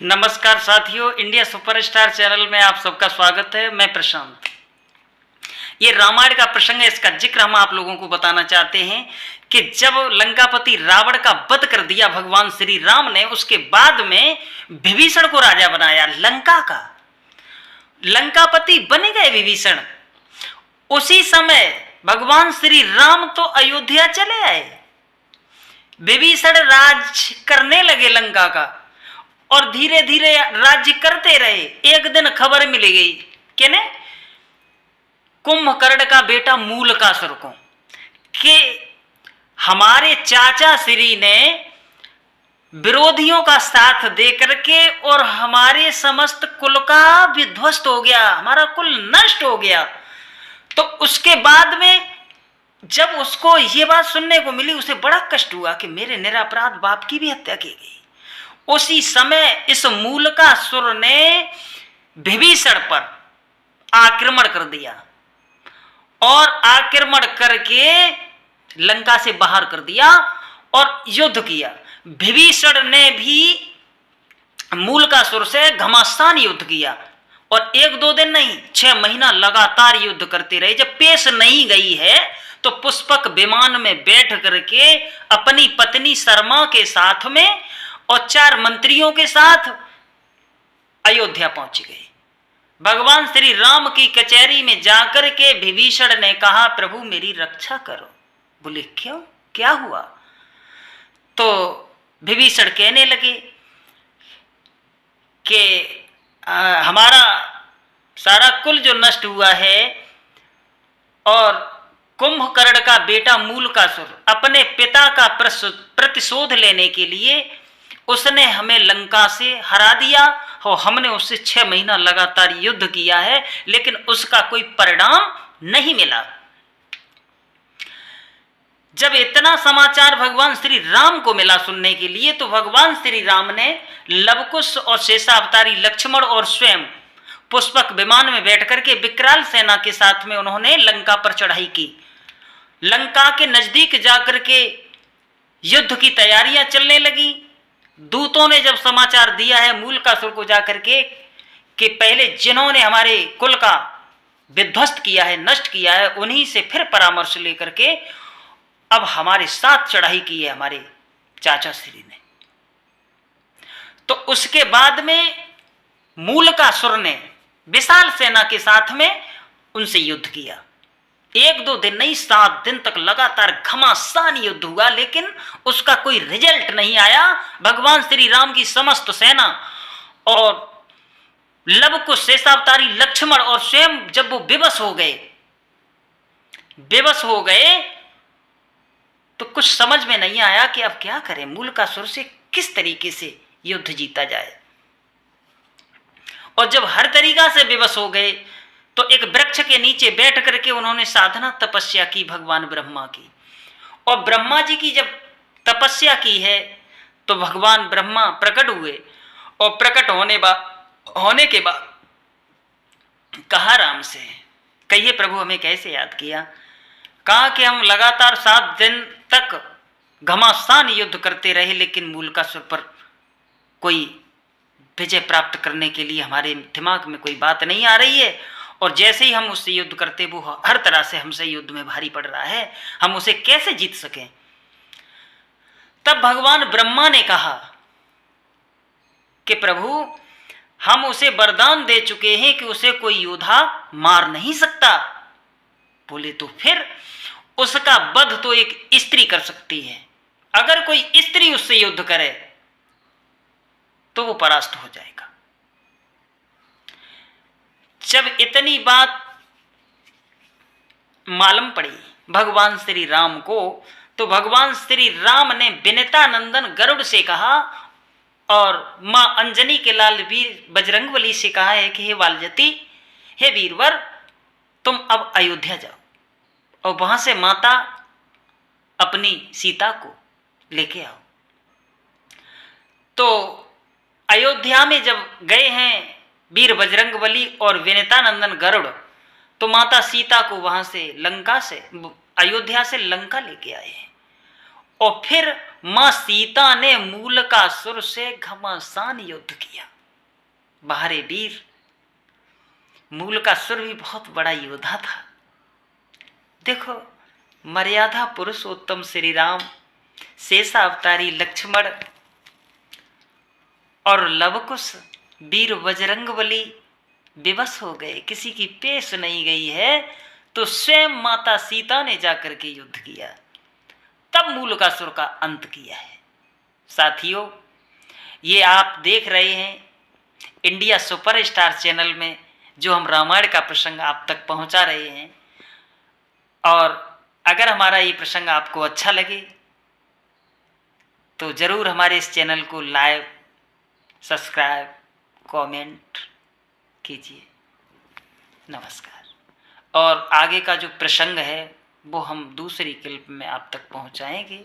नमस्कार साथियों, India superstar channel में आप सबका स्वागत है। मैं प्रशांत। ये रामायण का प्रसंग है, इसका जिक्र हम आप लोगों को बताना चाहते हैं कि जब लंकापति रावण का वध कर दिया भगवान श्री राम ने, उसके बाद में विभीषण को राजा बनाया लंका का। लंकापति बन गए विभीषण। उसी समय भगवान श्री राम तो अयोध्या चले आए। विभीषण राज करने लगे लंका का और धीरे धीरे राज्य करते रहे। एक दिन खबर मिल गई कि ने कुंभकर्ण का बेटा मूलकासुर को कि हमारे चाचा श्री ने विरोधियों का साथ दे करके और हमारे समस्त कुल का विध्वस्त हो गया, हमारा कुल नष्ट हो गया। तो उसके बाद में जब उसको ये बात सुनने को मिली, उसे बड़ा कष्ट हुआ कि मेरे निरपराध बाप की भी हत्या की गई। उसी समय इस मूलकासुर ने विभीषण पर आक्रमण कर दिया और आक्रमण करके लंका से बाहर कर दिया और युद्ध किया। विभीषण ने भी मूलकासुर से घमासान युद्ध किया और एक दो दिन नहीं, 6 महीना लगातार युद्ध करते रहे। जब पेश नहीं गई है तो पुष्पक विमान में बैठ करके अपनी पत्नी शर्मा के साथ में और 4 मंत्रियों के साथ अयोध्या पहुंच गए। भगवान श्री राम की कचहरी में जाकर के विभीषण ने कहा, प्रभु मेरी रक्षा करो। बोले क्यों, क्या हुआ? तो विभीषण कहने लगे कि हमारा सारा कुल जो नष्ट हुआ है और कुंभकर्ण का बेटा मूलकासुर अपने पिता का प्रतिशोध लेने के लिए उसने हमें लंका से हरा दिया और हमने उससे 6 महीना लगातार युद्ध किया है, लेकिन उसका कोई परिणाम नहीं मिला। जब इतना समाचार भगवान श्री राम को मिला सुनने के लिए, तो भगवान श्री राम ने लवकुश और शेषावतारी लक्ष्मण और स्वयं पुष्पक विमान में बैठ करके विकराल सेना के साथ में उन्होंने लंका पर चढ़ाई की। लंका के नजदीक जाकर के युद्ध की तैयारियां चलने लगी। दूतों ने जब समाचार दिया है मूलकासुर को जाकर के कि पहले जिन्होंने हमारे कुल का विध्वस्त किया है, नष्ट किया है, उन्हीं से फिर परामर्श लेकर के अब हमारे साथ चढ़ाई की है हमारे चाचा श्री ने। तो उसके बाद में मूलकासुर ने विशाल सेना के साथ में उनसे युद्ध किया। 1-2 दिन नहीं, 7 दिन तक लगातार घमासान युद्ध हुआ, लेकिन उसका कोई रिजल्ट नहीं आया। भगवान श्री राम की समस्त सेना और लवकुश शेषावतारी लक्ष्मण और स्वयं जब वो बेबस हो गए तो कुछ समझ में नहीं आया कि अब क्या करें, मूलकासुर से किस तरीके से युद्ध जीता जाए। और जब हर तरीका से बेबस हो गए तो एक वृक्ष के नीचे बैठ करके उन्होंने साधना तपस्या की भगवान ब्रह्मा की। और ब्रह्मा जी की जब तपस्या की है तो भगवान ब्रह्मा प्रकट हुए और प्रकट होने के बाद कहा राम से, कहिए प्रभु हमें कैसे याद किया? कहा कि हम लगातार 7 दिन तक घमासान युद्ध करते रहे, लेकिन मूलकासुर पर कोई विजय प्राप्त करने के लिए हमारे दिमाग में कोई बात नहीं आ रही है। और जैसे ही हम उससे युद्ध करते, वो हर तरह से हमसे युद्ध में भारी पड़ रहा है, हम उसे कैसे जीत सकें? तब भगवान ब्रह्मा ने कहा कि प्रभु हम उसे वरदान दे चुके हैं कि उसे कोई योद्धा मार नहीं सकता। बोले तो फिर उसका वध तो एक स्त्री कर सकती है। अगर कोई स्त्री उससे युद्ध करे तो वो परास्त हो जाएगा। जब इतनी बात मालूम पड़ी भगवान श्री राम को, तो भगवान श्री राम ने विनीता नंदन गरुड़ से कहा और मां अंजनी के लाल वीर बजरंगबली से कहा है कि हे वालजती, हे वीरवर, तुम अब अयोध्या जाओ और वहां से माता अपनी सीता को लेके आओ। तो अयोध्या में जब गए हैं वीर बजरंगबली और विनीता नंदन गरुड़, तो माता सीता को वहां से अयोध्या से लंका लेके आए हैं। और फिर मां सीता ने मूलकासुर से घमासान युद्ध किया। बाहरे वीर, मूलकासुर भी बहुत बड़ा योद्धा था। देखो, मर्यादा पुरुषोत्तम श्री राम, शेषावतारी लक्ष्मण और लवकुश वीर बजरंगबली विवश हो गए, किसी की पेश नहीं गई है, तो स्वयं माता सीता ने जाकर के युद्ध किया, तब मूलकासुर का अंत किया है। साथियों, ये आप देख रहे हैं इंडिया सुपरस्टार चैनल में जो हम रामायण का प्रसंग आप तक पहुंचा रहे हैं। और अगर हमारा ये प्रसंग आपको अच्छा लगे तो ज़रूर हमारे इस चैनल को लाइक, सब्सक्राइब, कमेंट कीजिए। नमस्कार। और आगे का जो प्रसंग है वो हम दूसरी क्लिप में आप तक पहुंचाएंगे।